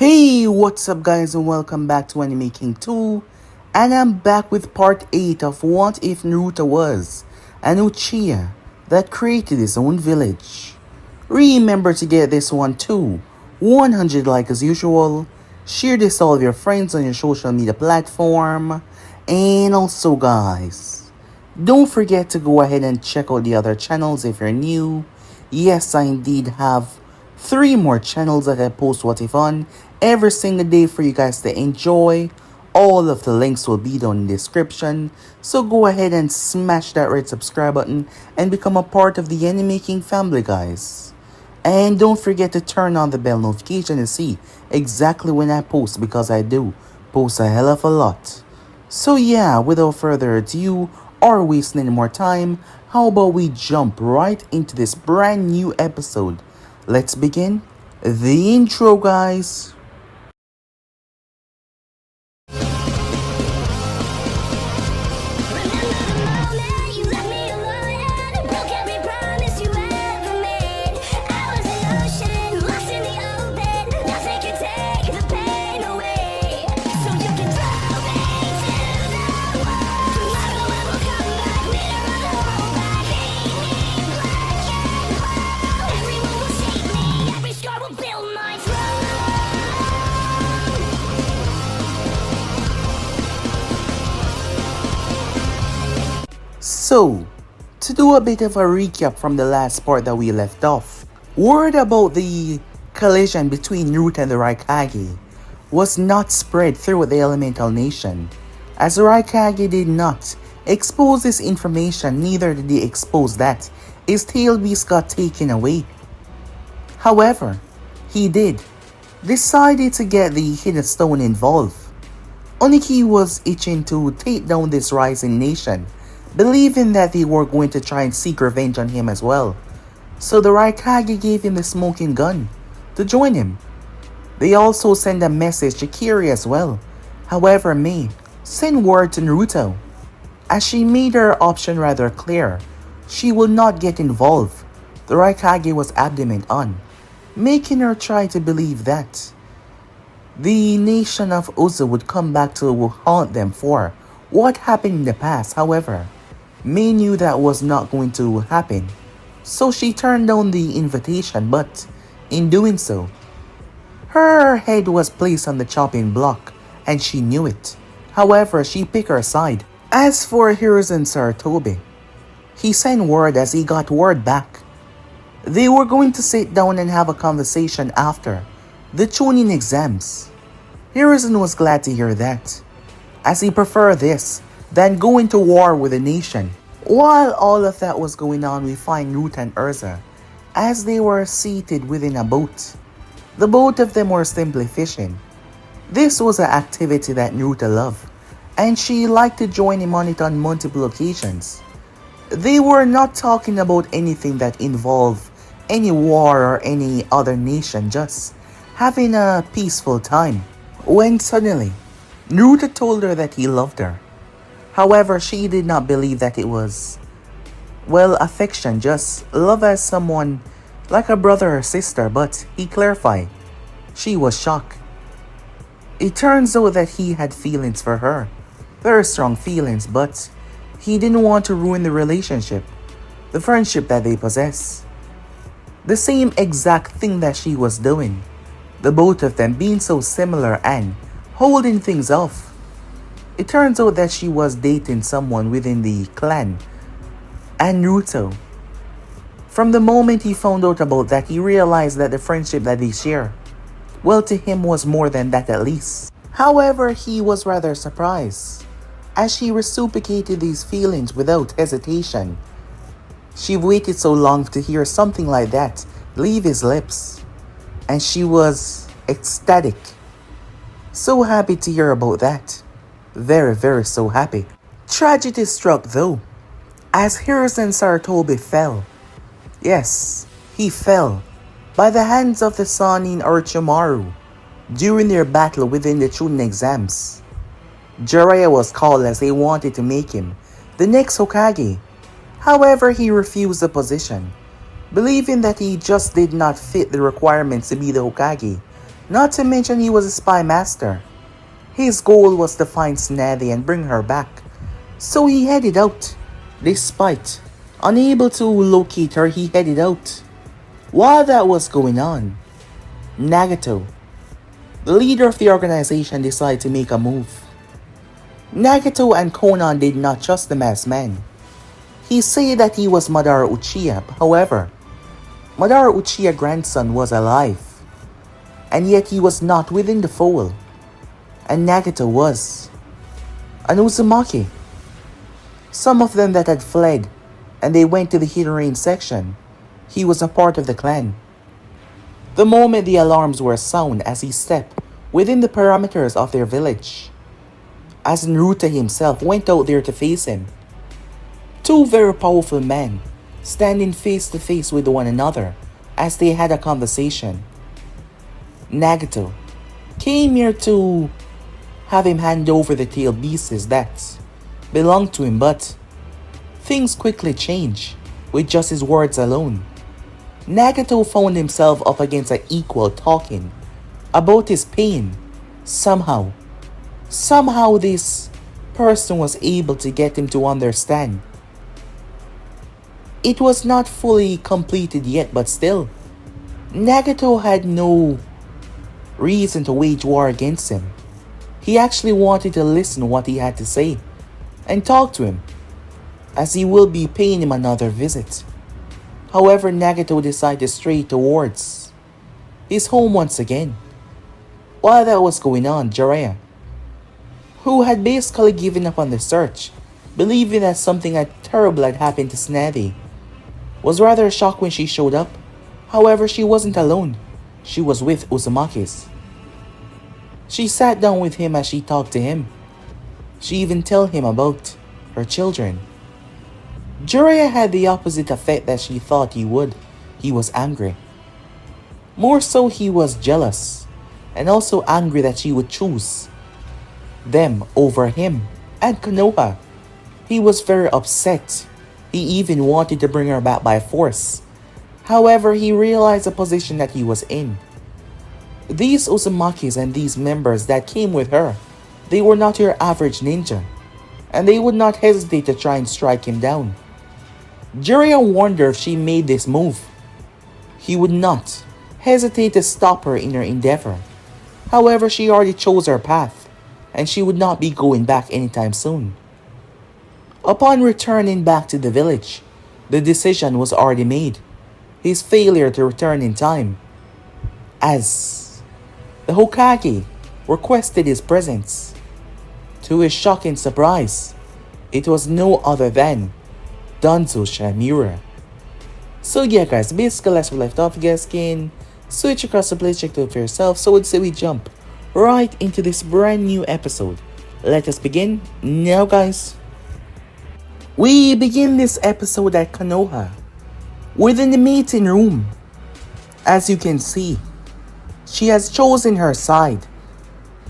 Hey, what's up guys and welcome back to Anime King 2, and I'm back with part 8 of What If Naruto Was an Uchiha that created his own village. Remember to get this one too, 100 like as usual, share this to all of your friends on your social media platform, and also guys, don't forget to go ahead and check out the other channels if you're new. Yes, I indeed have 3 more channels that I post What If on every single day for you guys to enjoy. All of the links will be down in the description, so go ahead and smash that red subscribe button and become a part of the Anime King family, guys. And don't forget to turn on the bell notification to see exactly when I post, because I do post a hell of a lot. So yeah, without further ado or wasting any more time, how about we jump right into this brand new episode. Let's begin the intro, guys. So, to do a bit of a recap from the last part that we left off, word about the collision between Naruto and the Raikage was not spread throughout the Elemental Nation, as the Raikage did not expose this information, neither did he expose that his tail beast got taken away. However, he did decided to get the Hidden Stone involved. Oniki was itching to take down this rising nation, believing that they were going to try and seek revenge on him as well. So the Raikage gave him the smoking gun to join him. They also sent a message to Kiri as well. However, Mei sent word to Naruto, as she made her option rather clear. She will not get involved. The Raikage was adamant on, making her try to believe that the nation of Uzu would come back to haunt them for what happened in the past. However, Mei knew that was not going to happen, so she turned down the invitation, but in doing so, her head was placed on the chopping block, and she knew it. However, she picked her side. As for Hiruzen Sarutobi, he sent word as he got word back. They were going to sit down and have a conversation after the Chunin exams. Hiruzen was glad to hear that, as he preferred this than going to war with the nation. While all of that was going on, we find Naruto and Erza as they were seated within a boat. The both of them were simply fishing. This was an activity that Naruto loved, and she liked to join him on it on multiple occasions. They were not talking about anything that involved any war or any other nation, just having a peaceful time, when suddenly Naruto told her that he loved her. However, she did not believe that it was, well, affection, just love as someone like a brother or sister, but he clarified. She was shocked. It turns out that he had feelings for her, very strong feelings, but he didn't want to ruin the relationship, the friendship that they possess. The same exact thing that she was doing, the both of them being so similar and holding things off. It turns out that she was dating someone within the clan, and Naruto, from the moment he found out about that, he realized that the friendship that they share, well, to him was more than that at least. However, he was rather surprised, as she reciprocated these feelings without hesitation. She waited so long to hear something like that leave his lips, and she was ecstatic. So happy to hear about that. Very, very so happy. Tragedy struck though, as Hiruzen Sarutobi fell. Yes, he fell by the hands of the Sannin Orochimaru during their battle within the Chunin exams. Jiraiya was called as they wanted to make him the next Hokage. However, he refused the position, believing that he just did not fit the requirements to be the Hokage Not to mention he was a spy master. His goal was to find Snathy and bring her back. So he headed out. Despite unable to locate her, he headed out. While that was going on, Nagato, the leader of the organization, decided to make a move. Nagato and Konan did not trust the masked man. He said that he was Madara Uchiha. However, Madara Uchiha's grandson was alive, and yet he was not within the fold, and Nagato was an Uzumaki. Some of them that had fled, and they went to the Hidden Rain section. He was a part of the clan. The moment the alarms were sound as he stepped within the parameters of their village, as Naruto himself went out there to face him. Two very powerful men standing face to face with one another as they had a conversation. Nagato came here to have him hand over the tail beasts that belonged to him, but things quickly changed with just his words alone. Nagato found himself up against an equal talking about his pain. Somehow this person was able to get him to understand. It was not fully completed yet, but still, Nagato had no reason to wage war against him. He actually wanted to listen to what he had to say and talk to him, as he will be paying him another visit. However, Nagato decided to stray towards his home once again. While that was going on, Jiraiya, who had basically given up on the search, believing that something terrible had happened to Snathy, was rather shocked when she showed up. However, she wasn't alone. She was with Uzumaki's. She sat down with him as she talked to him. She even told him about her children. Jiraiya had the opposite effect that she thought he would. He was angry. More so, he was jealous, and also angry that she would choose them over him and Konoha. He was very upset. He even wanted to bring her back by force. However, he realized the position that he was in. These Uzumakis and these members that came with her, they were not your average ninja, and they would not hesitate to try and strike him down. Jiraiya wondered if she made this move, he would not hesitate to stop her in her endeavor. However, she already chose her path, and she would not be going back anytime soon. Upon returning back to the village, the decision was already made. His failure to return in time, as the Hokage requested his presence. To his shocking surprise, it was no other than Danzo Shamura. So yeah guys, basically as we left off, you guys can switch across the play, check it out for yourself. So I'd say we jump right into this brand new episode. Let us begin now guys. We begin this episode at Konoha, within the meeting room. As you can see, she has chosen her side,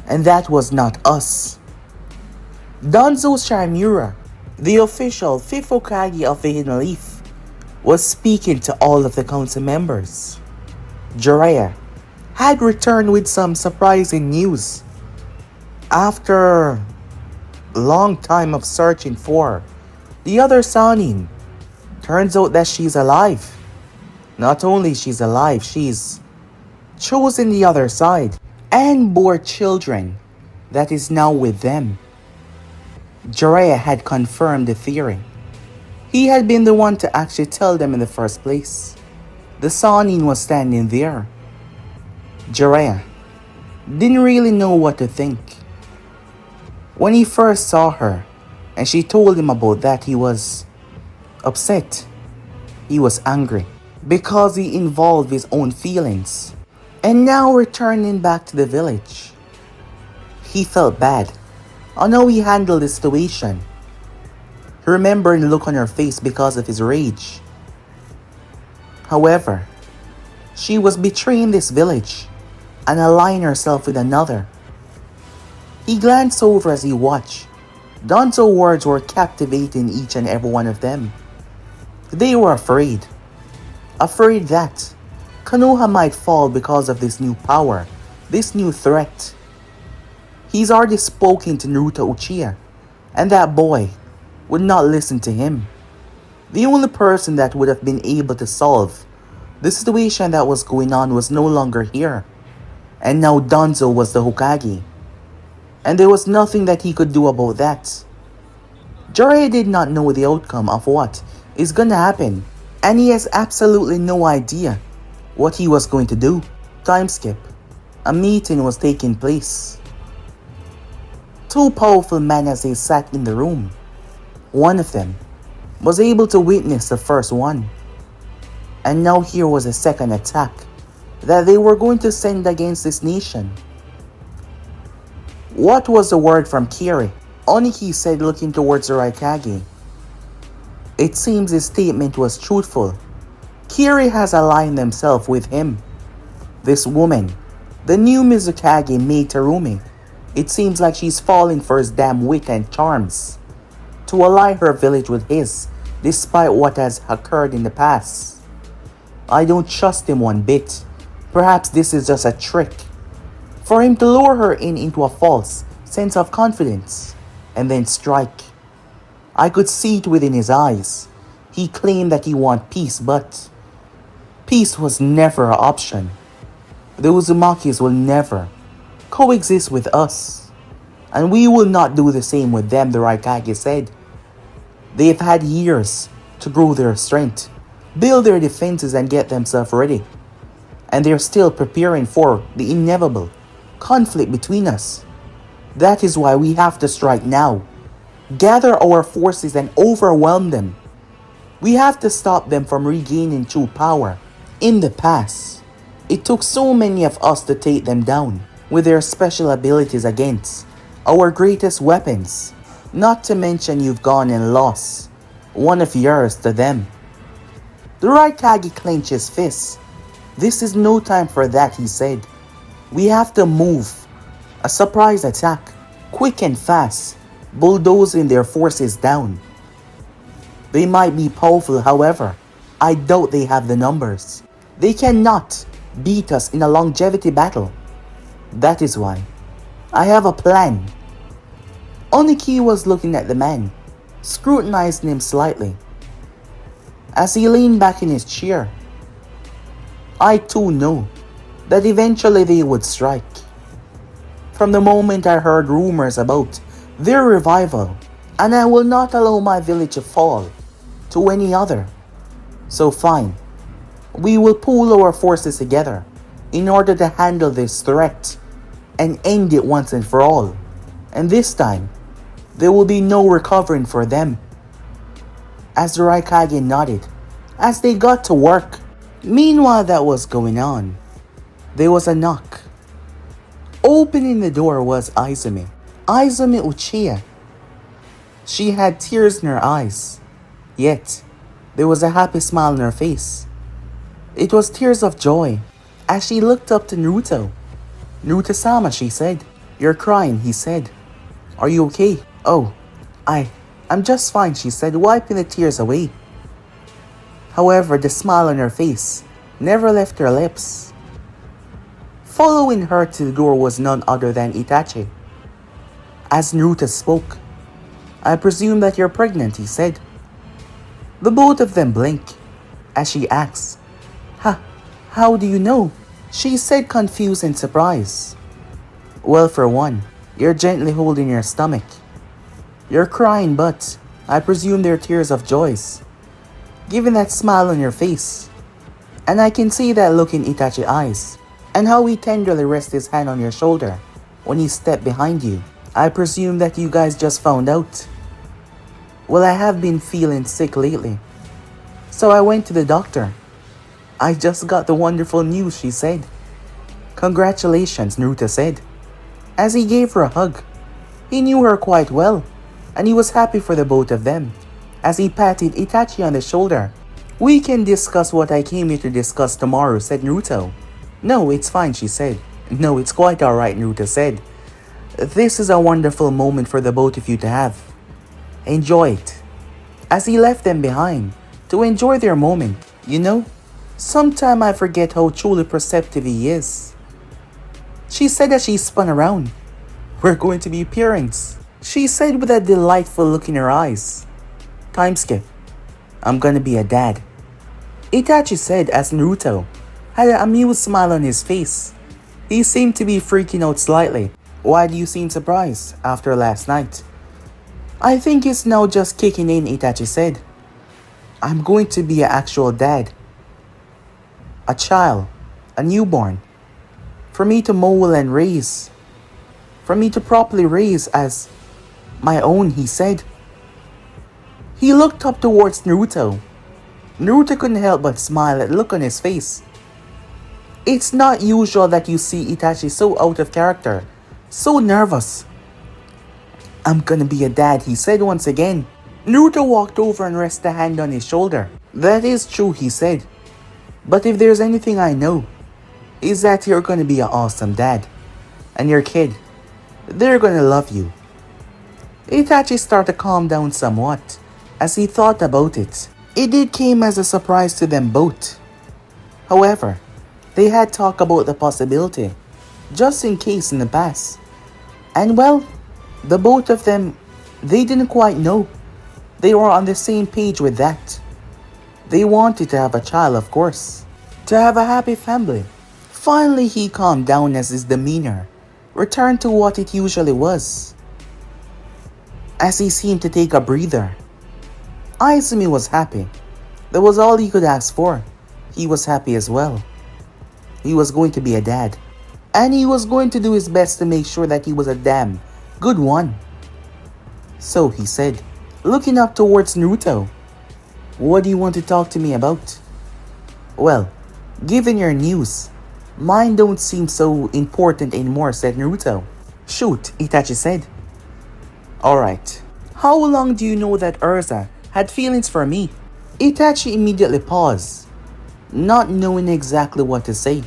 and that was not us. Danzo Shamura, the official 5th Hokage of the Hidden Leaf, was speaking to all of the council members. Jiraiya had returned with some surprising news. After a long time of searching for the other Sannin, turns out that she's alive. Not only she's alive, she's chosen the other side and bore children that is now with them. Jiraiya had confirmed the theory. He had been the one to actually tell them in the first place. The Sannin was standing there. Jiraiya didn't really know what to think. When he first saw her and she told him about that, he was upset. He was angry because he involved his own feelings. And now returning back to the village, he felt bad on how he handled the situation, remembering the look on her face because of his rage. However, she was betraying this village and aligning herself with another. He glanced over as he watched. Danzo's words were captivating each and every one of them. They were afraid that Konoha might fall because of this new power this new threat. He's already spoken to Naruto Uchiha, and that boy would not listen to him. The only person that would have been able to solve the situation that was going on was no longer here. And now Danzo was the Hokage. And there was nothing that he could do about that. Jiraiya did not know the outcome of what is gonna happen. And he has absolutely no idea what he was going to do. Time skip. A meeting was taking place. Two powerful men as they sat in the room. One of them was able to witness the first one. And now here was a second attack that they were going to send against this nation. What was the word from Kiri? Oniki said, looking towards the Raikage. It seems his statement was truthful. Kiri has aligned himself with him. This woman, the new Mizukage Maid Terumi, it seems like she's falling for his damn wit and charms to align her village with his, despite what has occurred in the past. I don't trust him one bit. Perhaps this is just a trick for him to lure her into a false sense of confidence and then strike. I could see it within his eyes. He claimed that he wanted peace, but peace was never an option. The Uzumakis will never coexist with us, and we will not do the same with them, the Raikage said. They've had years to grow their strength, build their defenses and get themselves ready. And they're still preparing for the inevitable conflict between us. That is why we have to strike now. Gather our forces and overwhelm them. We have to stop them from regaining true power. In the past, it took so many of us to take them down with their special abilities against our greatest weapons. Not to mention you've gone and lost one of yours to them. The Raikage clenched his fist. This is no time for that, he said. We have to move. A surprise attack, quick and fast, bulldozing their forces down. They might be powerful, however, I doubt they have the numbers. They cannot beat us in a longevity battle. That is why I have a plan. Oniki was looking at the man, scrutinizing him slightly. As he leaned back in his chair, I too know that eventually they would strike. From the moment I heard rumors about their revival, and I will not allow my village to fall to any other. So fine, we will pool our forces together in order to handle this threat and end it once and for all. And this time, there will be no recovering for them. As the Raikage nodded, as they got to work. Meanwhile that was going on, there was a knock. Opening the door was Izumi. Izumi Uchiha. She had tears in her eyes, yet there was a happy smile on her face. It was tears of joy as she looked up to Naruto. Naruto-sama, she said. You're crying, he said. Are you okay? Oh, I'm just fine, she said, wiping the tears away. However, the smile on her face never left her lips. Following her to the door was none other than Itachi. As Naruto spoke, I presume that you're pregnant, he said. The both of them blinked as she asked, How do you know? She said, confused and surprised. Well, for one, you're gently holding your stomach. You're crying, but I presume they're tears of joy, given that smile on your face. And I can see that look in Itachi's eyes, and how he tenderly rests his hand on your shoulder when he stepped behind you. I presume that you guys just found out. Well, I have been feeling sick lately, so I went to the doctor. I just got the wonderful news, she said. Congratulations, Naruto said, as he gave her a hug. He knew her quite well, and he was happy for the both of them. As he patted Itachi on the shoulder. We can discuss what I came here to discuss tomorrow, said Naruto. No, it's fine, she said. No, it's quite alright, Naruto said. This is a wonderful moment for the both of you to have. Enjoy it. As he left them behind to enjoy their moment. You know, sometimes I forget how truly perceptive he is. She said as she spun around. We're going to be parents, she said with a delightful look in her eyes. Time skip. I'm gonna be a dad, Itachi said as Naruto had an amused smile on his face. He seemed to be freaking out slightly. Why do you seem surprised after last night? I think it's now just kicking in, Itachi said. I'm going to be an actual dad. A child. A newborn. For me to mold and raise. For me to properly raise as my own, he said. He looked up towards Naruto. Naruto couldn't help but smile at the look on his face. It's not usual that you see Itachi so out of character, so nervous. I'm gonna be a dad, he said once again. Naruto walked over and rested a hand on his shoulder. That is true, he said. But if there's anything I know, is that you're gonna be an awesome dad. And your kid, they're gonna love you. Itachi started to calm down somewhat as he thought about it. It did came as a surprise to them both. However, they had talked about the possibility, just in case in the past. And well, the both of them, they didn't quite know. They were on the same page with that. They wanted to have a child, of course. To have a happy family. Finally, he calmed down as his demeanor returned to what it usually was. As he seemed to take a breather. Izumi was happy. That was all he could ask for. He was happy as well. He was going to be a dad. And he was going to do his best to make sure that he was a damn good one. So he said, looking up towards Naruto. What do you want to talk to me about? Well, given your news, mine don't seem so important anymore, said Naruto. Shoot, Itachi said. Alright. How long do you know that Urza had feelings for me? Itachi immediately paused, not knowing exactly what to say,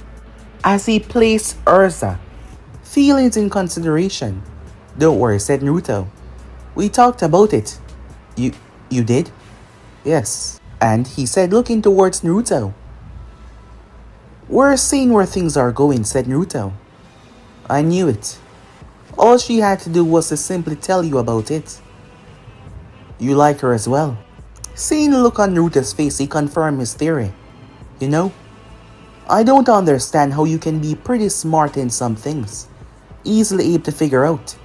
as he placed Urza feelings in consideration. Don't worry, said Naruto. We talked about it. You did? Yes. And he said, looking towards Naruto. We're seeing where things are going, said Naruto. I knew it. All she had to do was to simply tell you about it. You like her as well. Seeing the look on Naruto's face, he confirmed his theory. You know, I don't understand how you can be pretty smart in some things, easily able to figure out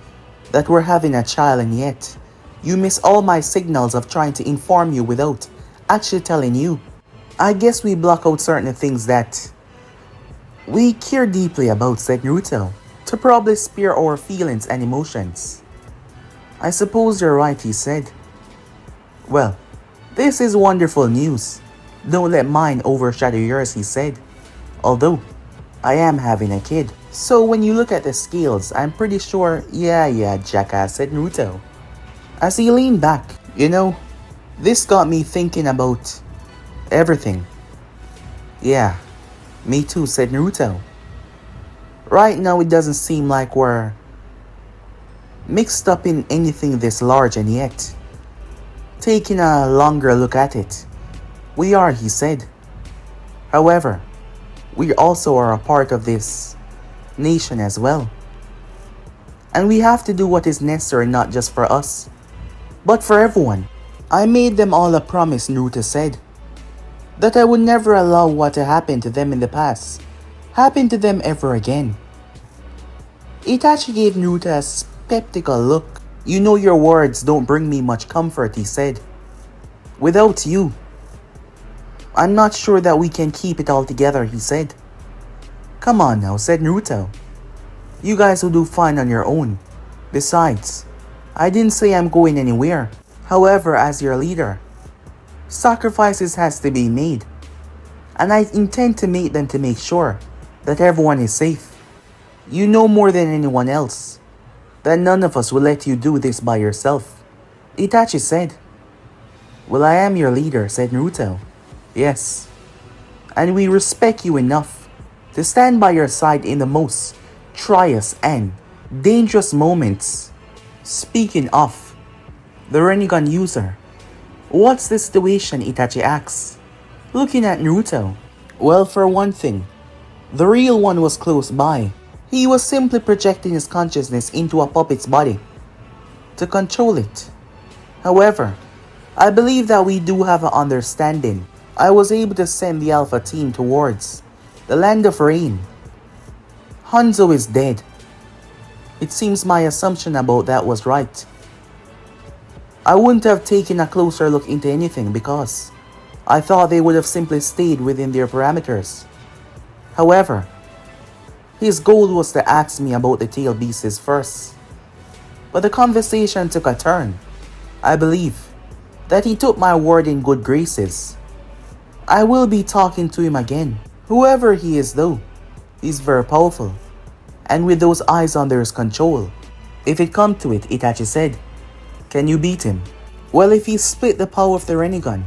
that we're having a child, and yet you miss all my signals of trying to inform you without actually telling you. I guess we block out certain things that we care deeply about, said Naruto, to probably spare our feelings and emotions. I suppose you're right, he said. Well, this is wonderful news. Don't let mine overshadow yours, he said. Although, I am having a kid. So when you look at the scales, I'm pretty sure, yeah, jackass, said Naruto. As he leaned back, you know, this got me thinking about everything. Yeah, me too, said Naruto. Right now it doesn't seem like we're mixed up in anything this large, and yet, taking a longer look at it, we are, he said. However, we also are a part of this nation as well. And we have to do what is necessary, not just for us, but for everyone. I made them all a promise, Naruto said, that I would never allow what happened to them in the past happen to them ever again. Itachi gave Naruto a skeptical look. You know your words don't bring me much comfort, he said. Without you, I'm not sure that we can keep it all together, he said. Come on now, said Naruto. You guys will do fine on your own. Besides, I didn't say I'm going anywhere. However, as your leader, sacrifices has to be made. And I intend to make them to make sure that everyone is safe. You know more than anyone else that none of us will let you do this by yourself, Itachi said. Well, I am your leader, said Naruto. Yes, and we respect you enough to stand by your side in the most trious and dangerous moments. Speaking of, the Rinnegan user, what's the situation, Itachi asks, looking at Naruto. Well, for one thing, the real one was close by. He was simply projecting his consciousness into a puppet's body to control it. However, I believe that we do have an understanding. I was able to send the Alpha team towards the land of rain. Hanzo is dead. It seems my assumption about that was right. I wouldn't have taken a closer look into anything because I thought they would have simply stayed within their parameters. However, his goal was to ask me about the tail beasts first. But the conversation took a turn. I believe that he took my word in good graces. I will be talking to him again. Whoever he is though, he's very powerful. And with those eyes under his control, if it come to it, Itachi said, can you beat him? Well, if he split the power of the Rinnegan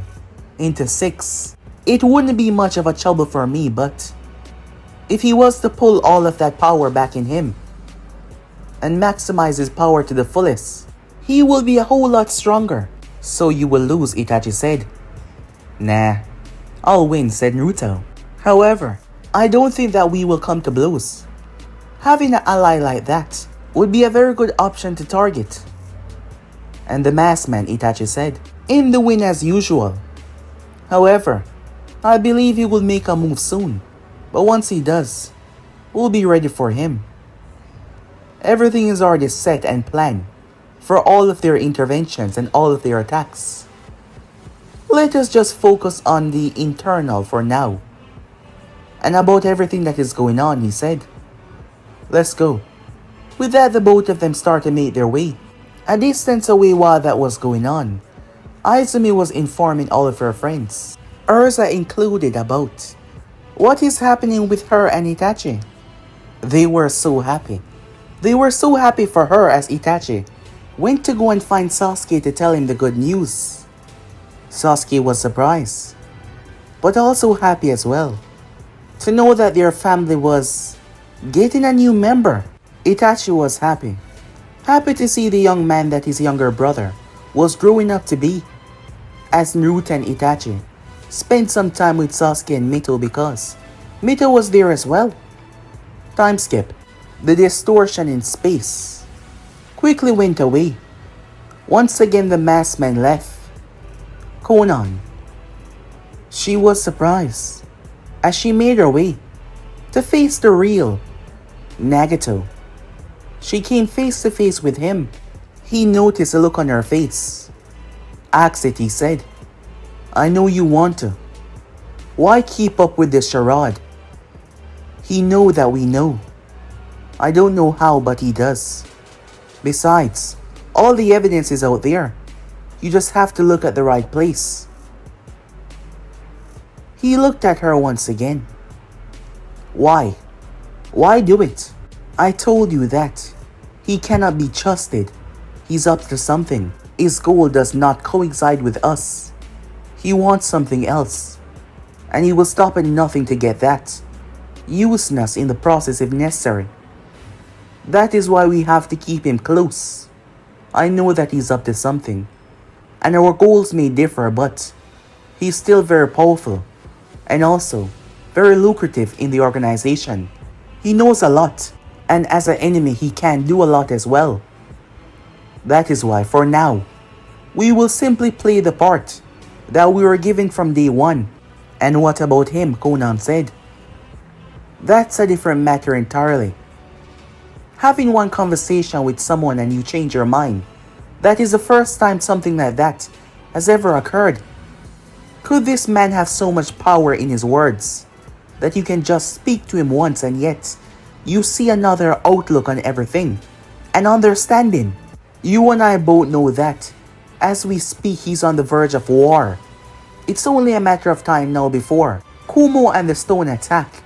into 6, it wouldn't be much of a trouble for me, but if he was to pull all of that power back in him and maximize his power to the fullest, he will be a whole lot stronger. So you will lose, Itachi said. Nah, I'll win, said Naruto. However, I don't think that we will come to blows. Having an ally like that would be a very good option to target. And the masked man, Itachi said, in the win as usual. However, I believe he will make a move soon. But once he does, we'll be ready for him. Everything is already set and planned for all of their interventions and all of their attacks. Let us just focus on the internal for now. And about everything that is going on, he said. Let's go. With that, the both of them started to make their way. A distance away while that was going on, Izumi was informing all of her friends, Urza included, about what is happening with her and Itachi. They were so happy. They were so happy for her as Itachi went to go and find Sasuke to tell him the good news. Sasuke was surprised, but also happy as well, to know that their family was getting a new member. Itachi was happy. Happy to see the young man that his younger brother was growing up to be. As Naruto and Itachi spent some time with Sasuke and Mito because Mito was there as well. Time skip. The distortion in space quickly went away. Once again the masked man left. Konan. She was surprised as she made her way to face the real Nagato. She came face to face with him. He noticed a look on her face. Ask it, he said. I know you want to. Why keep up with this charade? He know that we know. I don't know how, but he does. Besides, all the evidence is out there. You just have to look at the right place. He looked at her once again. Why? Why do it? I told you that. He cannot be trusted. He's up to something. His goal does not coincide with us. He wants something else. And he will stop at nothing to get that. Using us in the process if necessary. That is why we have to keep him close. I know that he's up to something. And our goals may differ, but he's still very powerful. And also very lucrative in the organization. He knows a lot. And as an enemy, he can do a lot as well. That is why, for now, we will simply play the part that we were given from day one. And what about him? Konan said. That's a different matter entirely. Having one conversation with someone and you change your mind, that is the first time something like that has ever occurred. Could this man have so much power in his words that you can just speak to him once and yet you see another outlook on everything and understanding? You and I both know that as we speak, he's on the verge of war. It's only a matter of time now before Kumo and the stone attack.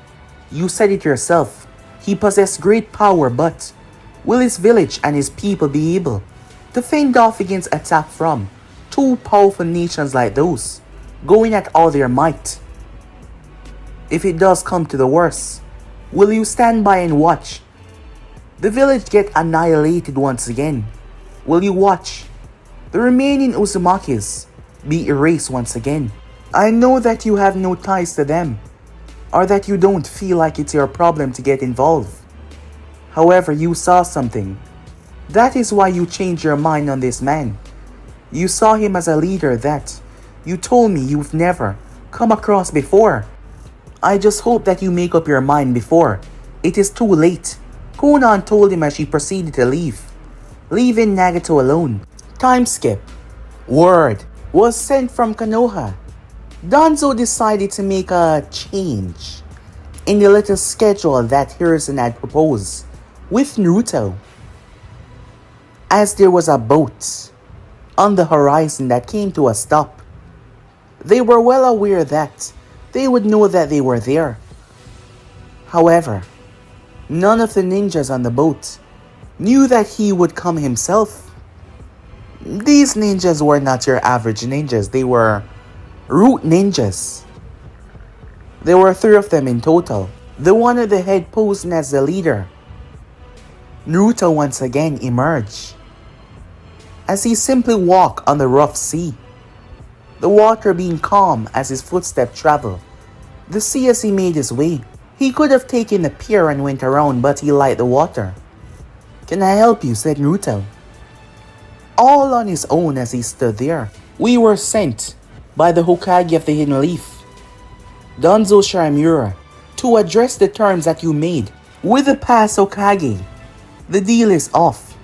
You said it yourself. He possessed great power, but will his village and his people be able to fend off against attack from two powerful nations like those, going at all their might? If it does come to the worst, will you stand by and watch the village get annihilated once again? Will you watch the remaining Uzumakis be erased once again? I know that you have no ties to them, or that you don't feel like it's your problem to get involved. However, you saw something. That is why you changed your mind on this man. You saw him as a leader that you told me you've never come across before. I just hope that you make up your mind before it is too late. Konan told him as she proceeded to leave, leaving Nagato alone. Time skip. Word was sent from Konoha. Danzo decided to make a change in the little schedule that Hiruzen had proposed with Naruto, as there was a boat on the horizon that came to a stop. They were well aware that they would know that they were there. However, none of the ninjas on the boat knew that he would come himself. These ninjas were not your average ninjas, they were root ninjas. There were 3 of them in total. The one at the head posing as the leader. Naruto once again emerged as he simply walked on the rough sea, the water being calm as his footsteps traveled the sea as he made his way. He could have taken the pier and went around, but he liked the water. "Can I help you?" said Naruto, all on his own as he stood there. "We were sent by the Hokage of the Hidden Leaf, Danzo Shiramura, to address the terms that you made with the past Hokage. The deal is off.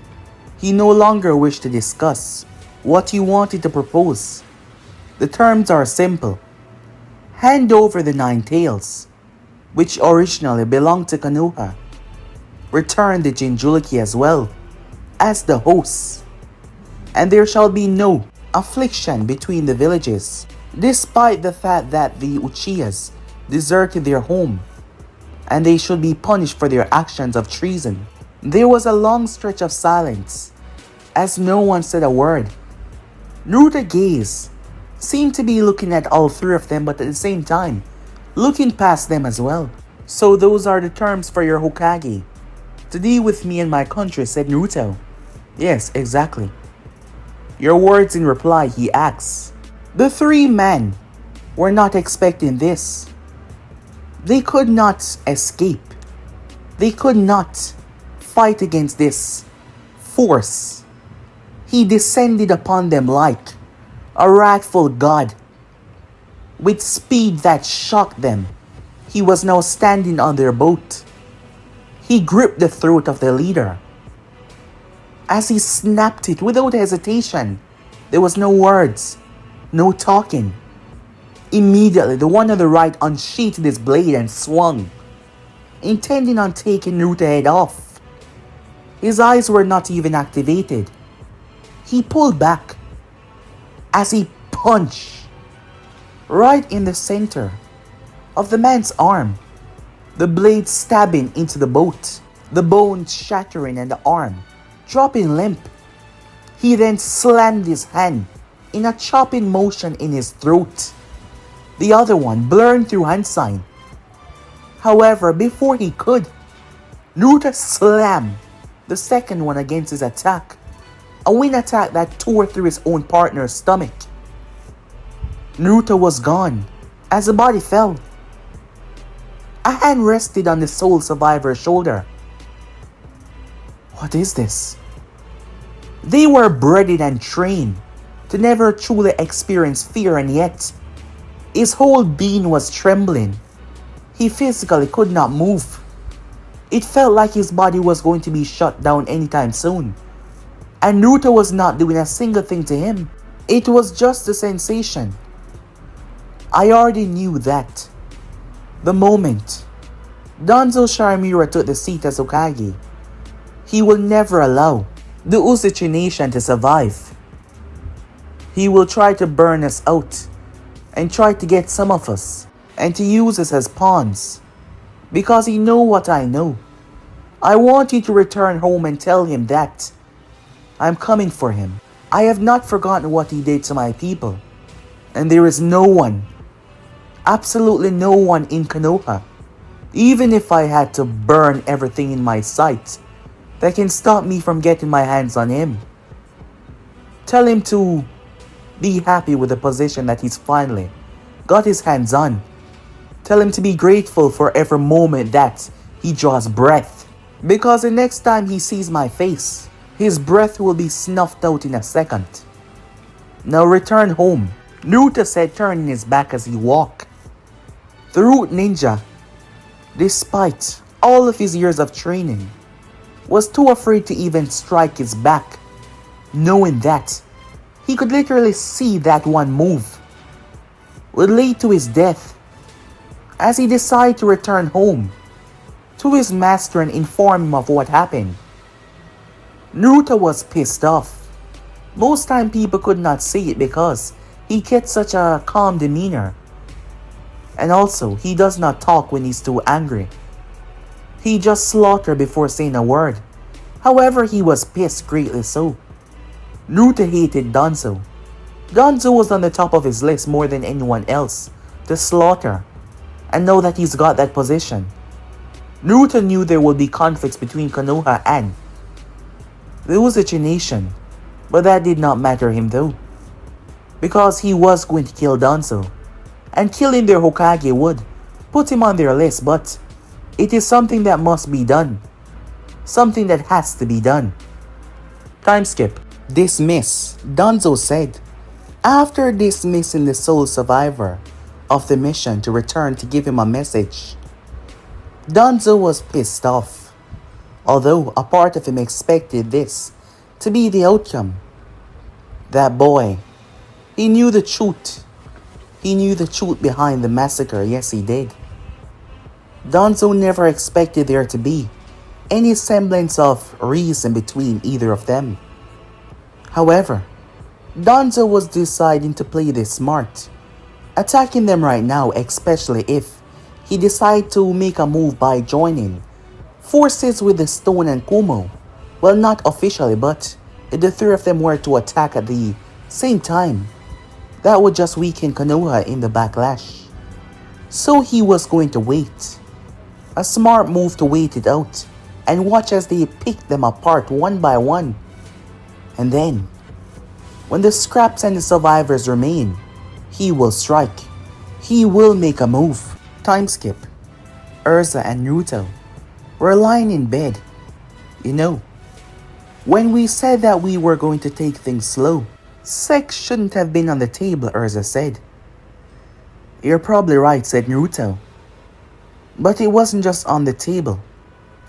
He no longer wished to discuss what he wanted to propose. The terms are simple. Hand over the 9 tails, which originally belonged to Konoha. Return the Jinchuriki as well as the hosts, and there shall be no affliction between the villages, despite the fact that the Uchihas deserted their home, and they should be punished for their actions of treason." There was a long stretch of silence as no one said a word. Naruto's gaze seemed to be looking at all 3 of them, but at the same time looking past them as well. "So those are the terms for your Hokage to deal with me and my country," said Naruto. "Yes, exactly." "Your words in reply," he asked. The 3 men were not expecting this. They could not escape. They could not fight against this force. He descended upon them like a wrathful god with speed that shocked them. He was now standing on their boat. He gripped the throat of the leader as he snapped it without hesitation. There was no words, no talking. Immediately, the one on the right unsheathed his blade and swung, intending on taking Naruto's head off. His eyes were not even activated. He pulled back as he punched right in the center of the man's arm, the blade stabbing into the boat, the bones shattering and the arm dropping limp. He then slammed his hand in a chopping motion in his throat, the other one blurring through hand sign. However, before he could, Naruto slammed the second one against his attack, a wind attack that tore through his own partner's stomach. Naruto was gone as the body fell. A hand rested on the sole survivor's shoulder. What is this? They were bred and trained to never truly experience fear, and yet his whole being was trembling. He physically could not move. It felt like his body was going to be shut down anytime soon. And Naruto was not doing a single thing to him. It was just a sensation. I already knew that the moment Danzo Shiramura took the seat as Hokage, he will never allow the Uchiha nation to survive. He will try to burn us out and try to get some of us and to use us as pawns, because he know what I know. I want you to return home and tell him that I'm coming for him. I have not forgotten what he did to my people, and there is no one, absolutely no one in Konoha, even if I had to burn everything in my sight, that can stop me from getting my hands on him. Tell him to be happy with the position that he's finally got his hands on. Tell him to be grateful for every moment that he draws breath. Because the next time he sees my face, his breath will be snuffed out in a second. Now return home, Naruto said, turning his back as he walked. The root ninja, despite all of his years of training, was too afraid to even strike his back, knowing that he could literally see that one move would lead to his death. As he decided to return home to his master and inform him of what happened, Naruto was pissed off. Most time people could not see it because he kept such a calm demeanor. And also, he does not talk when he's too angry. He just slaughters before saying a word. However, he was pissed greatly so. Naruto hated Danzo. Danzo was on the top of his list more than anyone else to slaughter. And now that he's got that position, Naruto knew there would be conflicts between Konoha and the Uchiha Nation. But that did not matter him though, because he was going to kill Danzo. And killing their Hokage would put him on their list, but it is something that must be done. Something that has to be done. Time skip. Dismiss, Danzo said. After dismissing the sole survivor of the mission to return to give him a message, Danzo was pissed off. Although a part of him expected this to be the outcome. That boy, he knew the truth. He knew the truth behind the massacre, yes he did. Danzo never expected there to be any semblance of reason between either of them. However, Danzo was deciding to play this smart, attacking them right now, especially if he decided to make a move by joining forces with the Stone and Kumo. Well, not officially, but if the three of them were to attack at the same time, that would just weaken Konoha in the backlash. So he was going to wait. A smart move to wait it out and watch as they pick them apart one by one. And then, when the scraps and the survivors remain, he will strike. He will make a move. Time skip. Erza and Naruto were lying in bed. You know, when we said that we were going to take things slow, sex shouldn't have been on the table, Erza said. You're probably right, said Naruto. But it wasn't just on the table.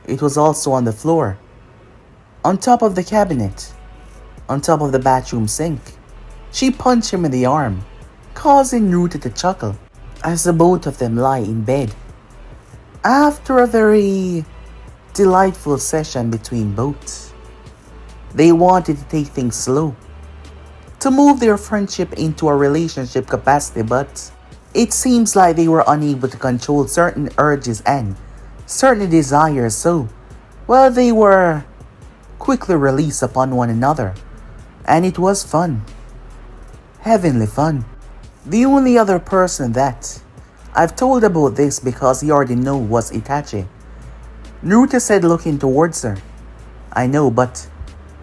It was also on the floor. On top of the cabinet. On top of the bathroom sink. She punched him in the arm, causing Naruto to chuckle as the both of them lie in bed. After a very delightful session between both, they wanted to take things slow, to move their friendship into a relationship capacity, but it seems like they were unable to control certain urges and certain desires, so, well, they were quickly released upon one another, and it was fun. Heavenly fun. The only other person that I've told about this because he already know was Itachi. Naruto said, looking towards her. I know, but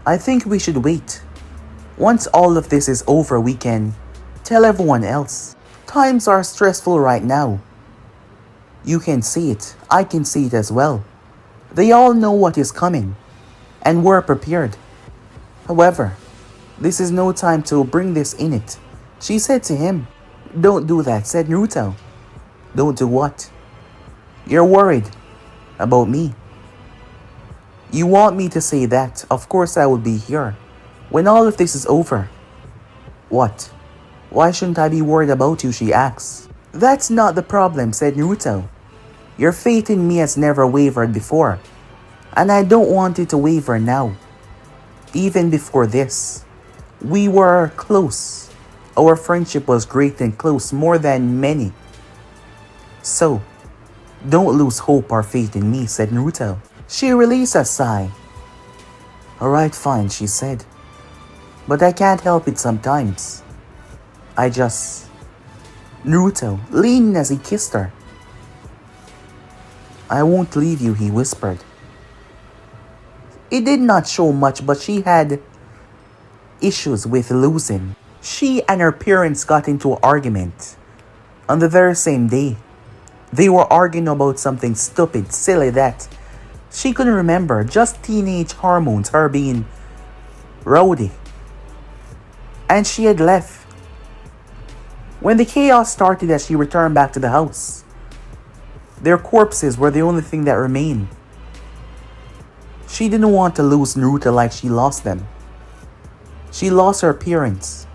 I think we should wait. Once all of this is over, we can tell everyone else. Times are stressful right now. You can see it. I can see it as well. They all know what is coming, and we're prepared. However, this is no time to bring this in it, she said to him. Don't do that, said Naruto. Don't do what? You're worried about me. You want me to say that? Of course I will be here when all of this is over. What? Why shouldn't I be worried about you, she asks. That's not the problem, said Naruto. Your faith in me has never wavered before, and I don't want it to waver now. Even before this, we were close. Our friendship was great and close, more than many. So, don't lose hope or faith in me, said Naruto. She released a sigh. Alright, fine, she said. But I can't help it sometimes. Naruto leaned as he kissed her. I won't leave you, he whispered. It did not show much, but she had issues with losing. She and her parents got into an argument on the very same day. They were arguing about something stupid, silly that She couldn't remember, just teenage hormones, her being rowdy. And she had left. When the chaos started as she returned back to the house, their corpses were the only thing that remained. She didn't want to lose Naruto like she lost them. She lost her parents.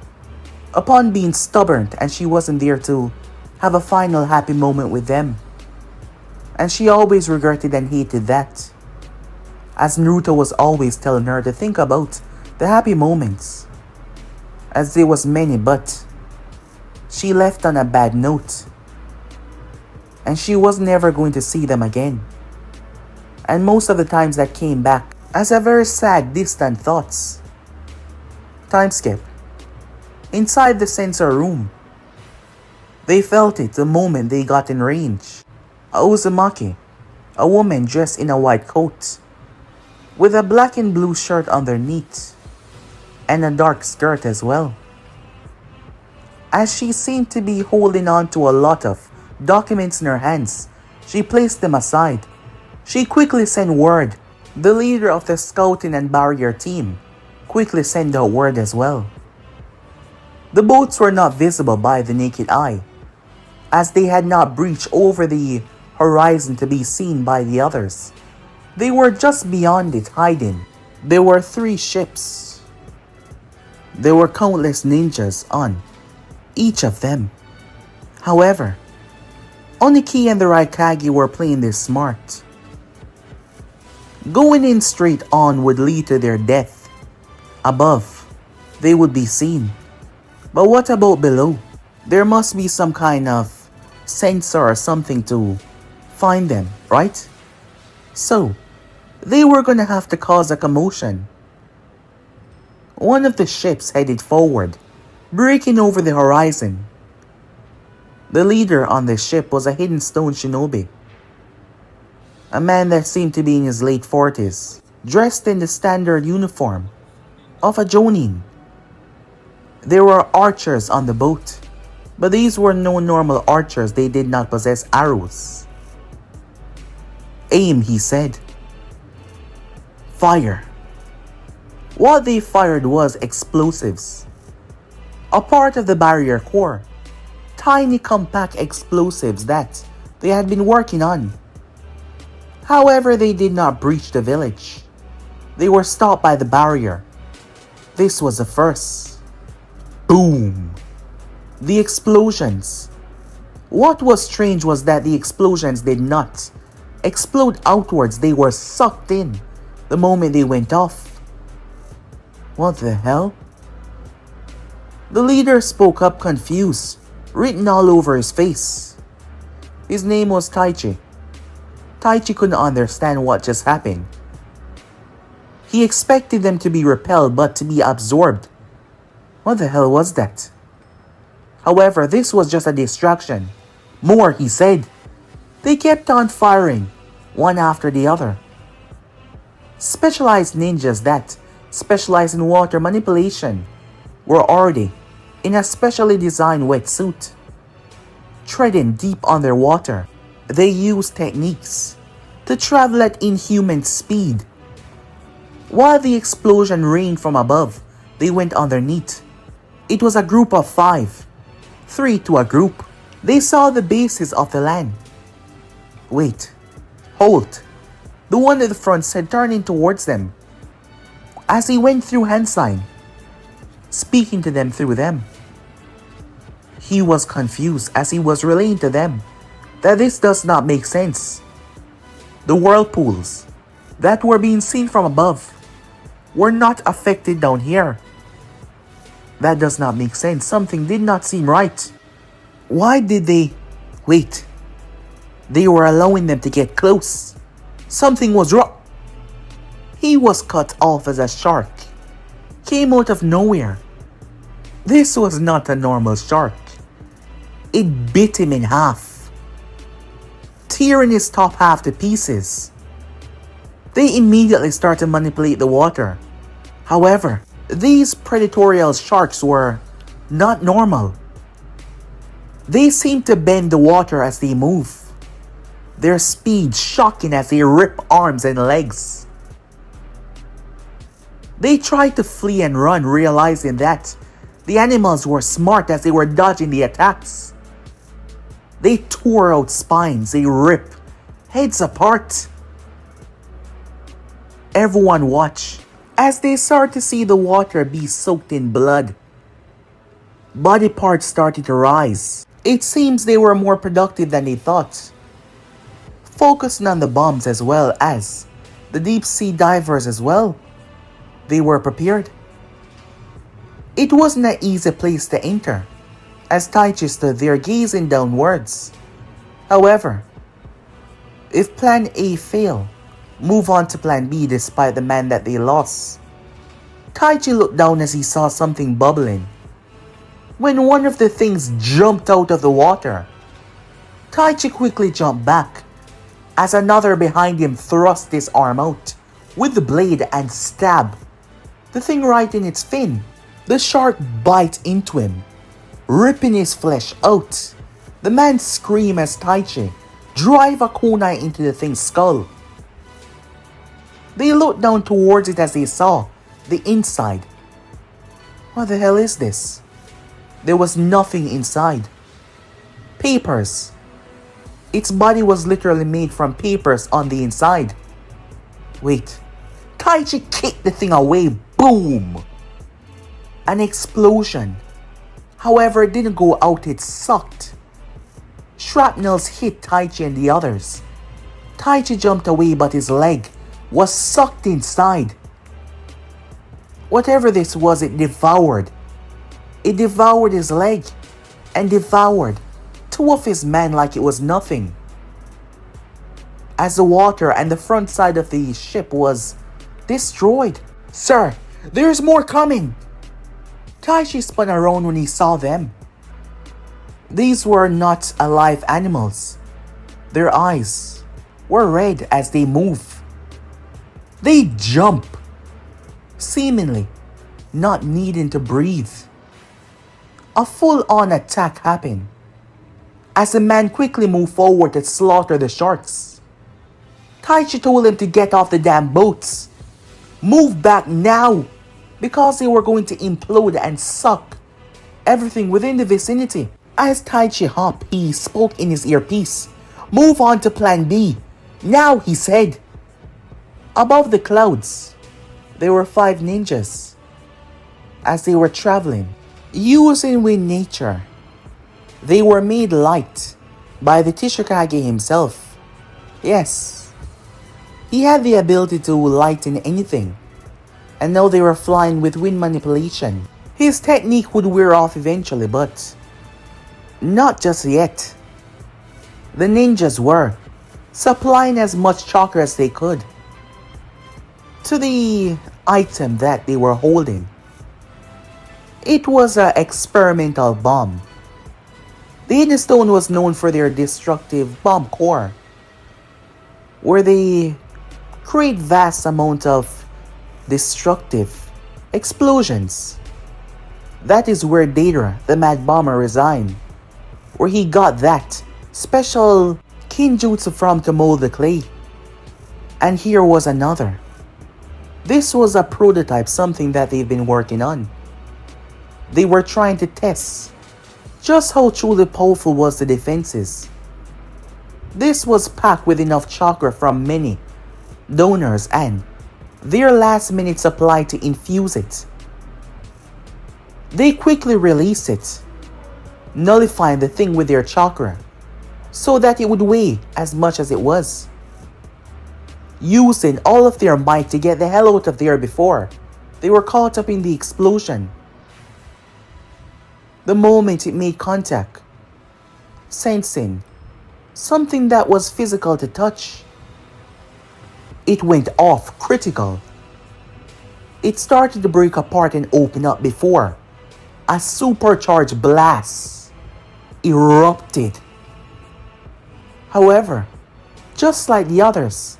Upon being stubborn, and she wasn't there to have a final happy moment with them. And she always regretted and hated that, as Naruto was always telling her to think about the happy moments, as there was many, but she left on a bad note, and she was never going to see them again. And most of the times that came back as a very sad, distant thoughts. Time skip. Inside the sensor room, they felt it the moment they got in range. A Uzumaki, a woman dressed in a white coat, with a black and blue shirt underneath, and a dark skirt as well. As she seemed to be holding on to a lot of documents in her hands, she placed them aside. She quickly sent word. The leader of the scouting and barrier team quickly sent out word as well. The boats were not visible by the naked eye, as they had not breached over the horizon to be seen by the others. They were just beyond it, hiding. There were 3 ships. There were countless ninjas on each of them. However, Oniki and the Raikage were playing this smart. Going in straight on would lead to their death. Above, they would be seen. But what about below? There must be some kind of sensor or something to find them, right? So, they were gonna have to cause a commotion. One of the ships headed forward, breaking over the horizon. The leader on the ship was a hidden stone shinobi, a man that seemed to be in his late 40s, dressed in the standard uniform of a jonin. There were archers on the boat, but these were no normal archers. They did not possess arrows. Aim, he said. Fire. What they fired was explosives, a part of the barrier core. Tiny compact explosives that they had been working on. However, they did not breach the village. They were stopped by the barrier. This was the first. Boom! The explosions. What was strange was that the explosions did not explode outwards. They were sucked in the moment they went off. What the hell? The leader spoke up, confused, written all over his face. His name was Taichi. Taichi couldn't understand what just happened. He expected them to be repelled, but to be absorbed. What the hell was that? However, this was just a distraction. More, he said. They kept on firing, one after the other. Specialized ninjas that specialize in water manipulation were already in a specially designed wetsuit, treading deep underwater. They used techniques to travel at inhuman speed. While the explosion rained from above, they went underneath. It was a group of 5, 3 to a group. They saw the bases of the land. Wait, halt. The one at the front said, turning towards them, as he went through hand sign, speaking to them through them. He was confused as he was relaying to them that this does not make sense. The whirlpools that were being seen from above were not affected down here. That does not make sense. Something did not seem right. Why did they... Wait. They were allowing them to get close. Something was wrong. He was cut off as a shark came out of nowhere. This was not a normal shark. It bit him in half, tearing his top half to pieces. They immediately started to manipulate the water. However, these predatory sharks were not normal. They seemed to bend the water as they move. their speed shocking as they rip arms and legs. They tried to flee and run, realizing that the animals were smart as they were dodging the attacks. They tore out spines, they ripped heads apart. Everyone watched as they started to see the water be soaked in blood. Body parts started to rise. It seems they were more productive than they thought, focusing on the bombs as well as the deep sea divers as well. They were prepared. It wasn't an easy place to enter, as Taichi stood there gazing downwards. However, if plan A failed, move on to plan B despite the man that they lost. Taichi looked down as he saw something bubbling. When one of the things jumped out of the water, Taichi quickly jumped back as another behind him thrust his arm out with the blade and stabbed the thing right in its fin. The shark bit into him, ripping his flesh out. The man screamed as Taichi drive a kunai into the thing's skull. They looked down towards it as they saw the inside. What the hell is this? There was nothing inside. Papers. Its body was literally made from papers on the inside. Wait. Taichi kicked the thing away. Boom! An explosion. However, it didn't go out, it sucked. Shrapnels hit Taichi and the others. Taichi jumped away, but his leg was sucked inside. Whatever this was, it devoured. It devoured his leg and devoured two of his men like it was nothing. As the water and the front side of the ship was destroyed. Sir, there's more coming! Taichi spun around when he saw them. These were not alive animals. Their eyes were red as they move. They jump, seemingly not needing to breathe. A full-on attack happened as the man quickly moved forward to slaughter the sharks. Taichi told him to get off the damn boats. Move back now, because they were going to implode and suck everything within the vicinity. As Taichi hopped, he spoke in his earpiece. Move on to plan B. Now, he said. Above the clouds, there were 5 ninjas. As they were traveling, using wind nature, they were made light by the Tishikage himself. Yes, he had the ability to lighten anything, and now they were flying with wind manipulation. His technique would wear off eventually, but not just yet. The ninjas were supplying as much chakra as they could to the item that they were holding. It was an experimental bomb. The Hidden Stone was known for their destructive bomb core, where they create vast amount of destructive explosions. That is where Data, the Mad Bomber, resigned, where he got that special kinjutsu from to mold the clay. And here was another. This was a prototype, something that they've been working on. They were trying to test just how truly powerful was the defenses. This was packed with enough chakra from many donors and their last minute supply to infuse it. They quickly released it, nullifying the thing with their chakra so that it would weigh as much as it was. Using all of their might to get the hell out of there before they were caught up in the explosion. The moment it made contact, sensing something that was physical to touch, it went off critical. It started to break apart and open up before a supercharged blast erupted. However, just like the others,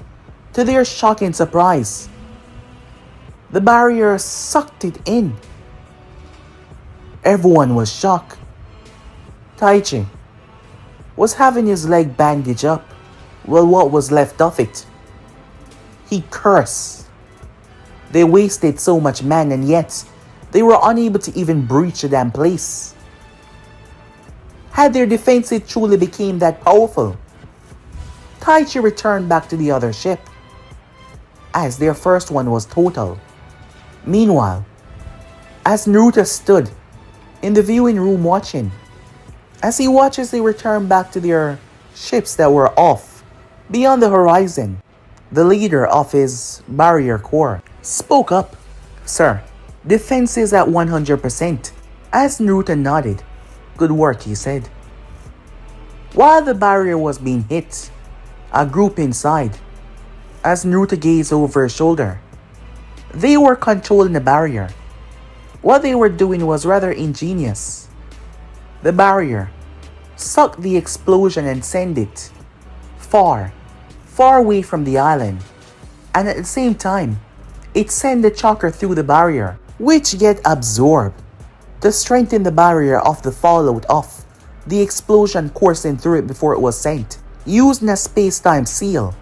to their shocking surprise, the barrier sucked it in. Everyone was shocked. Taichi was having his leg bandaged up Well, what was left of it? He cursed. They wasted so much man and yet they were unable to even breach the damn place. Had their defenses truly became that powerful, Taichi returned back to the other ship, as their first one was total. Meanwhile, as Naruto stood in the viewing room watching, as he watches they return back to their ships that were off beyond the horizon, the leader of his barrier corps spoke up. Sir, defense is at 100%. As Naruto nodded, good work, he said. While the barrier was being hit, a group inside, as Naruto gazed over his shoulder, they were controlling the barrier. What they were doing was rather ingenious. The barrier sucked the explosion and sent it far away from the island, and at the same time, it sent the chakra through the barrier, which get absorbed to strengthen the barrier of the fallout of the explosion coursing through it before it was sent. Using a space-time seal,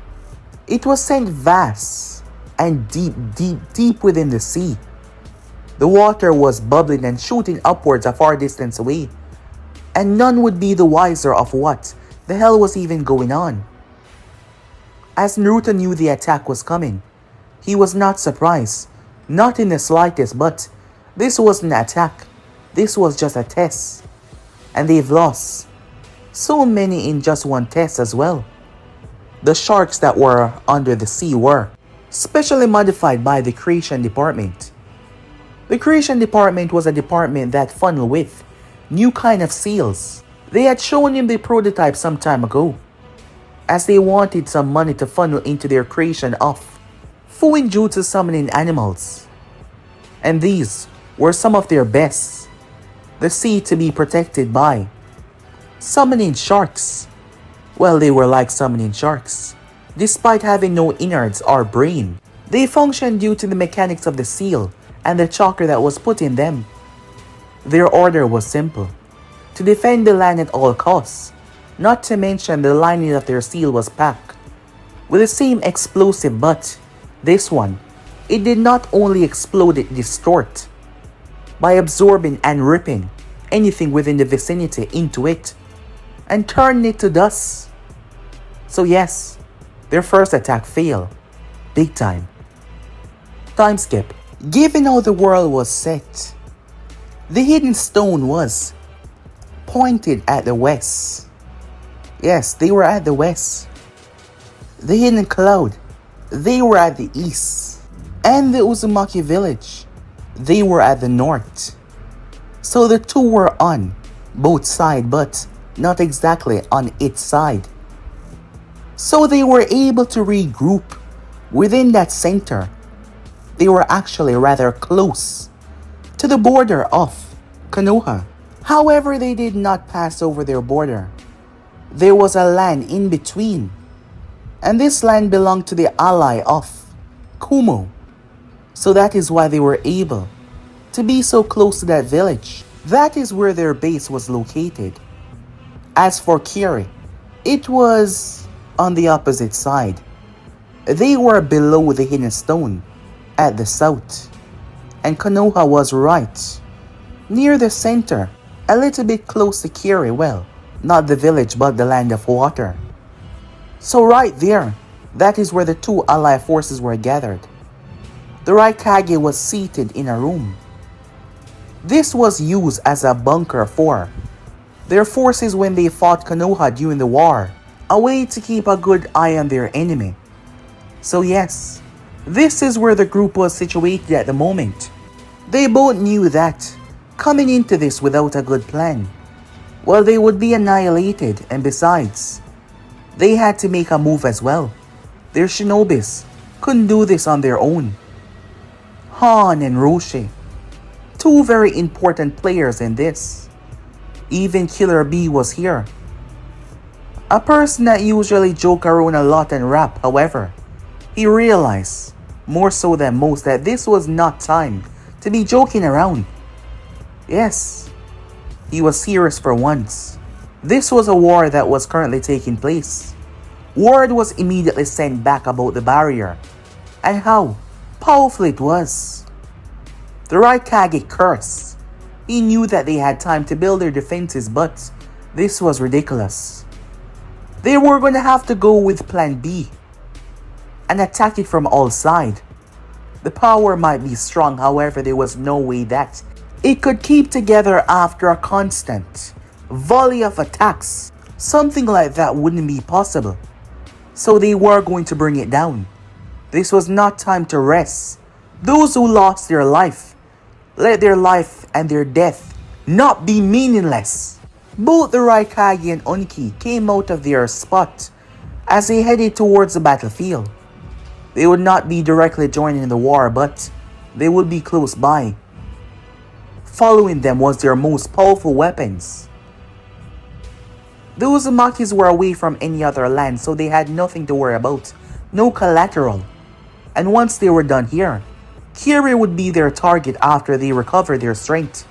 it was sent vast and deep within the sea. The water was bubbling and shooting upwards a far distance away, and none would be the wiser of what the hell was even going on. As Naruto knew the attack was coming, he was not surprised, not in the slightest, but this wasn't an attack, this was just a test. And they've lost so many in just one test as well. The sharks that were under the sea were specially modified by the creation department. The creation department was a department that funneled with new kind of seals. They had shown him the prototype some time ago, as they wanted some money to funnel into their creation of Fuinjutsu summoning animals. And these were some of their best. The sea to be protected by summoning sharks. Well, they were like summoning sharks. Despite having no innards or brain, they functioned due to the mechanics of the seal and the chakra that was put in them. Their order was simple: to defend the land at all costs. Not to mention the lining of their seal was packed with the same explosive, but this one, it did not only explode, it distort by absorbing and ripping anything within the vicinity into it and turning it to dust. So yes, their first attack failed, big time. Time skip. Given how the world was set, the hidden stone was pointed at the west. Yes, they were at the west. The hidden cloud, they were at the east. And the Uzumaki village, they were at the north. So the two were on both sides, but not exactly on its side. So they were able to regroup within that center. They were actually rather close to the border of Konoha. However, they did not pass over their border. There was a land in between, and this land belonged to the ally of Kumo. So that is why they were able to be so close to that village. That is where their base was located. As for Kiri, it was on the opposite side. They were below the hidden stone at the south, and Konoha was right near the center, a little bit close to Kiri. Well, not the village, but the land of water. So right there, that is where the two allied forces were gathered. The Raikage was seated in a room. This was used as a bunker for their forces when they fought Konoha during the war, a way to keep a good eye on their enemy. So yes, this is where the group was situated at the moment. They both knew that coming into this without a good plan, well, they would be annihilated, and besides, they had to make a move as well. Their shinobis couldn't do this on their own. Han and Roshi, two very important players in this. Even Killer B was here. A person that usually joke around a lot and rap, however, he realized, more so than most, that this was not time to be joking around. Yes, he was serious for once. This was a war that was currently taking place. Word was immediately sent back about the barrier and how powerful it was. The Raikage cursed. He knew that they had time to build their defenses, but this was ridiculous. They were going to have to go with plan B and attack it from all sides. The power might be strong, however, there was no way that it could keep together after a constant volley of attacks. Something like that wouldn't be possible. So they were going to bring it down. This was not time to rest. Those who lost their life, let their life and their death not be meaningless. Both the Raikage and Onki came out of their spot as they headed towards the battlefield. They would not be directly joining the war, but they would be close by. Following them was their most powerful weapons. The Uzumakis were away from any other land, so they had nothing to worry about. No collateral. And once they were done here, Kiri would be their target after they recovered their strength.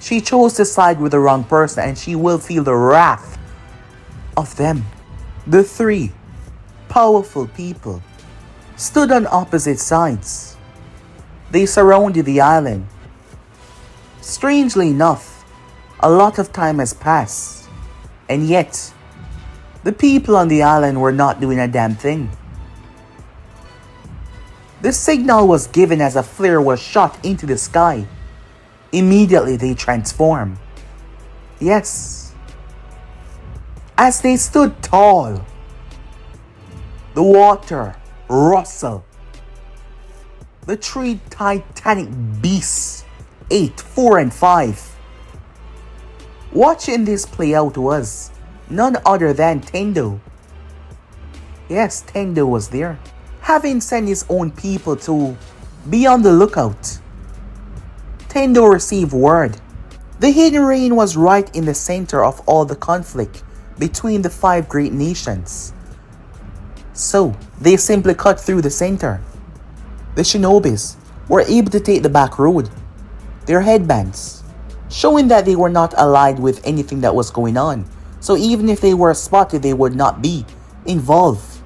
She chose to side with the wrong person and she will feel the wrath of them. The three powerful people stood on opposite sides. They surrounded the island. Strangely enough, a lot of time has passed, and yet, the people on the island were not doing a damn thing. The signal was given as a flare was shot into the sky. Immediately they transformed. Yes. As they stood tall, the water rustled. The three titanic beasts, 8, 4, and 5. Watching this play out was none other than Tendo. Yes, Tendo was there, having sent his own people to be on the lookout. Tendo received word. The Hidden Rain was right in the center of all the conflict between the 5 great nations. So, they simply cut through the center. The shinobis were able to take the back road, their headbands, showing that they were not allied with anything that was going on. So even if they were spotted, they would not be involved.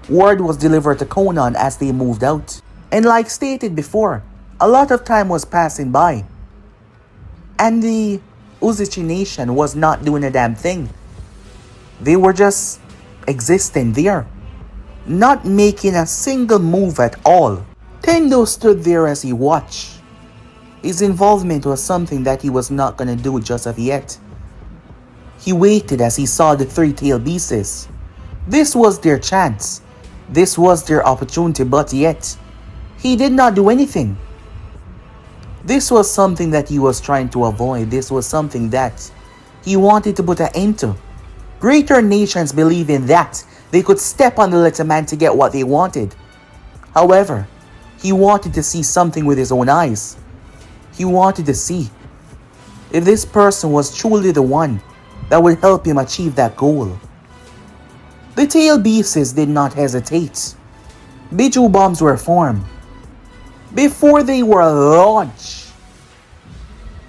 Word was delivered to Conan as they moved out. And like stated before, a lot of time was passing by. And the Uchiha nation was not doing a damn thing. They were just existing there, not making a single move at all. Tendo stood there as he watched. His involvement was something that he was not gonna do just of yet. He waited as he saw the 3-tailed beasts. This was their chance. This was their opportunity, but yet, he did not do anything. This was something that he was trying to avoid. This was something that he wanted to put an end to. Greater nations believe in that they could step on the little man to get what they wanted. However, he wanted to see something with his own eyes. He wanted to see if this person was truly the one that would help him achieve that goal. The tail beasts did not hesitate. Biju bombs were formed. Before they were launched,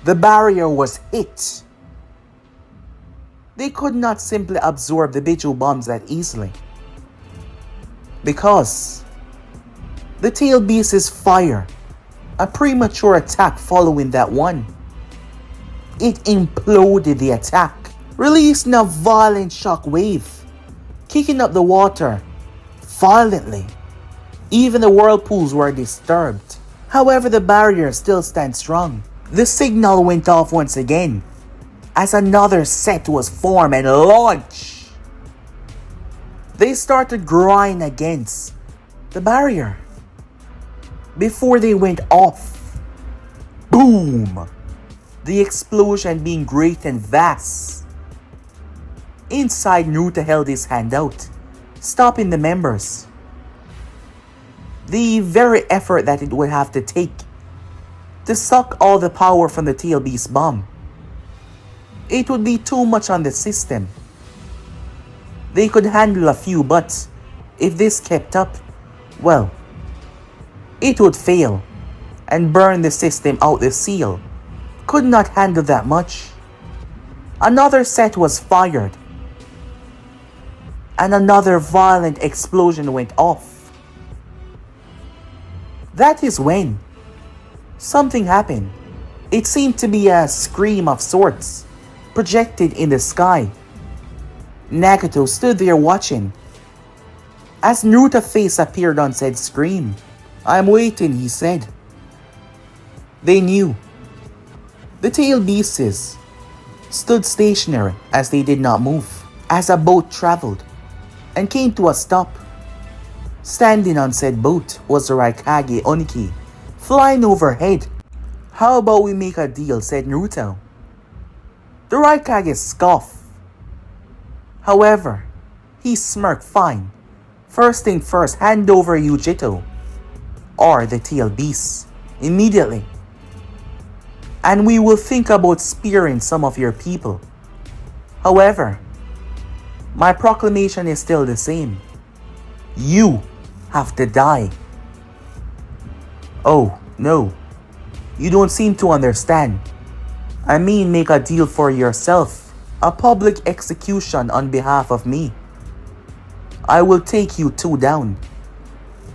the barrier was hit. They could not simply absorb the Biju bombs that easily, because the tail beasts fire a premature attack following that one. It imploded the attack, releasing a violent shock wave, kicking up the water violently. Even the whirlpools were disturbed. However, the barrier still stands strong. The signal went off once again as another set was formed and launched. They started grind against the barrier. Before they went off, boom! The explosion being great and vast. Inside, Naruto held his hand out, stopping the members. The very effort that it would have to take to suck all the power from the tail beast bomb, it would be too much on the system. They could handle a few, but if this kept up, well, it would fail and burn the system out. The seal could not handle that much. Another set was fired. and another violent explosion went off. That is when something happened. It seemed to be a scream of sorts, projected in the sky. Nagato stood there watching. As Naruto's face appeared on said scream, "I'm waiting," he said. They knew. The tail beasts stood stationary as they did not move, as a boat traveled and came to a stop. Standing on said boat was the Raikage Oniki, flying overhead. "How about we make a deal?" said Naruto. The Raikage scoffed. However, he smirked fine. "First thing first, hand over Ujito, or the tail beast, immediately. And we will think about sparing some of your people. However, my proclamation is still the same. You have to die." "Oh, no. You don't seem to understand. I mean, make a deal for yourself. A public execution on behalf of me. I will take you two down.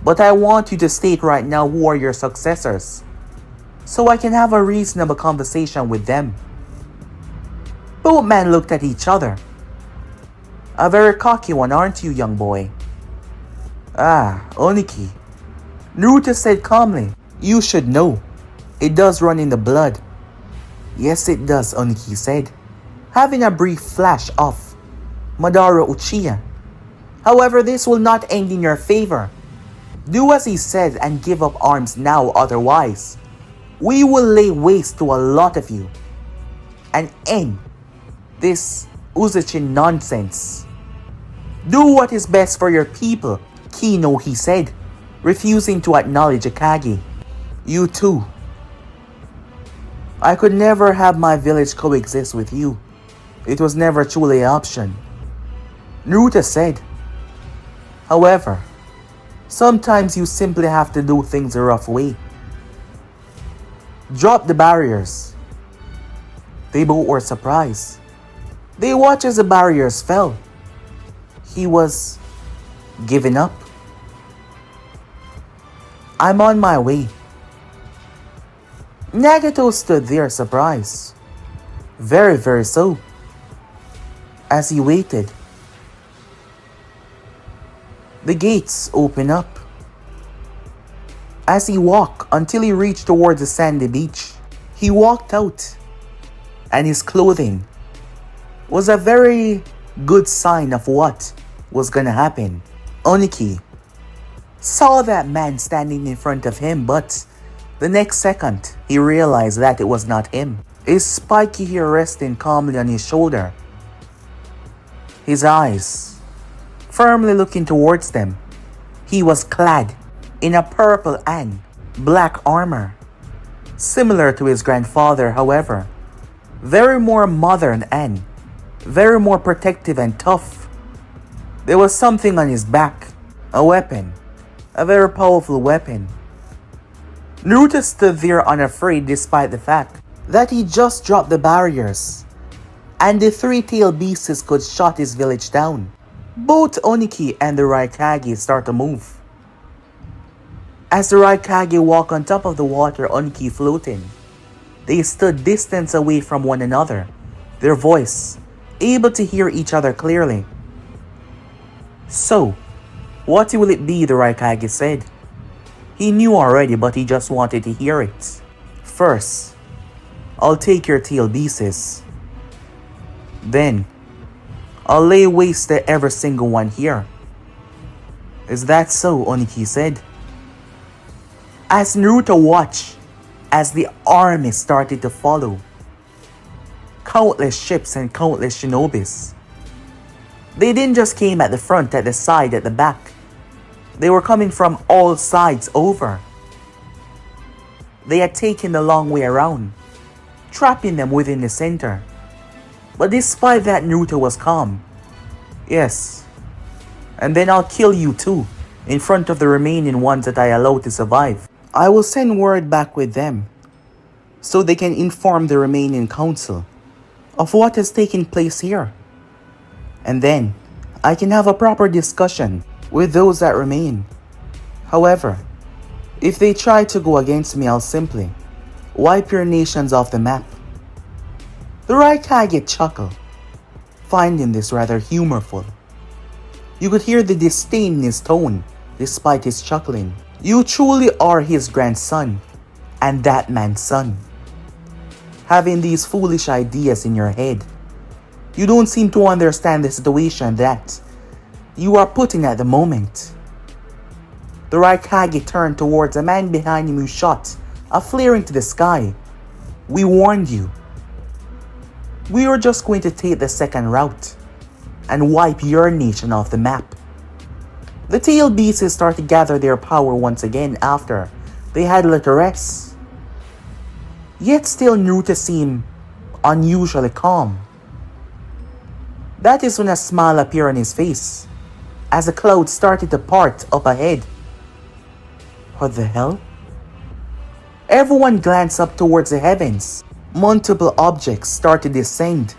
But I want you to state right now who are your successors, so I can have a reasonable conversation with them." Both men looked at each other. "A very cocky one, aren't you, young boy?" "Ah, Oniki," Naruto said calmly. "You should know. It does run in the blood." "Yes, it does," Oniki said, having a brief flash of Madara Uchiha. "However, this will not end in your favor. Do as he said and give up arms now, otherwise we will lay waste to a lot of you and end this Uzuchin nonsense. Do what is best for your people, Kino," he said, refusing to acknowledge Akagi. "You too. I could never have my village coexist with you. It was never truly an option," Naruto said. "However, sometimes you simply have to do things a rough way. Drop the barriers." They both were surprised. They watched as the barriers fell. He was giving up. "I'm on my way." Nagato stood there surprised. Very, very so. As he waited, the gates opened up. As he walked until he reached towards the sandy beach, he walked out, and his clothing was a very good sign of what was gonna happen. Oniki saw that man standing in front of him, but the next second he realized that it was not him. His spiky hair resting calmly on his shoulder, his eyes firmly looking towards them. He was clad in a purple and black armor, similar to his grandfather, however, very more modern and very more protective and tough. There was something on his back, a weapon, a very powerful weapon. Naruto stood there unafraid despite the fact that he just dropped the barriers and the three-tailed beasts could shut his village down. Both Oniki and the Raikage start to move. As the Raikage walked on top of the water, Oniki floating, they stood distance away from one another, their voice able to hear each other clearly. "So, what will it be?" the Raikage said. He knew already, but he just wanted to hear it. "First, I'll take your tail beasts. Then, I'll lay waste to every single one here." "Is that so?" Oniki said. As Naruto watched as the army started to follow, countless ships and countless shinobis. They didn't just came at the front, at the side, at the back. They were coming from all sides over. They had taken the long way around, trapping them within the center. But despite that, Naruto was calm. "Yes, and then I'll kill you too, in front of the remaining ones that I allowed to survive. I will send word back with them, so they can inform the remaining council of what has taken place here. And then, I can have a proper discussion with those that remain. However, if they try to go against me, I'll simply wipe your nations off the map. The Raikage chuckled, finding this rather humorful. You could hear the disdain in his tone, despite his chuckling. You truly are his grandson, and that man's son. Having these foolish ideas in your head, you don't seem to understand the situation that you are put in at the moment. The Raikage turned towards a man behind him who shot a flare into the sky. We warned you. We were just going to take the second route and wipe your nation off the map. The tail beasts started to gather their power once again after they had a little rest. Yet still Naruto seemed unusually calm. That is when a smile appeared on his face as the clouds started to part up ahead. What the hell? Everyone glanced up towards the heavens. Multiple objects started to descend.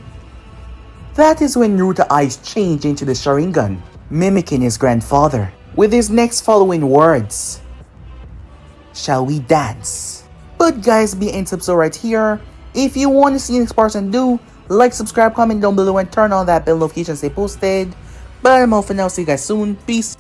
That is when Naruto's eyes changed into the Sharingan, mimicking his grandfather, with his next following words. Shall we dance? But guys, be in episode right here. If you want to see the next person do, like, subscribe, comment down below, and turn on that bell notification to stay posted. But I'm out for now. See you guys soon. Peace.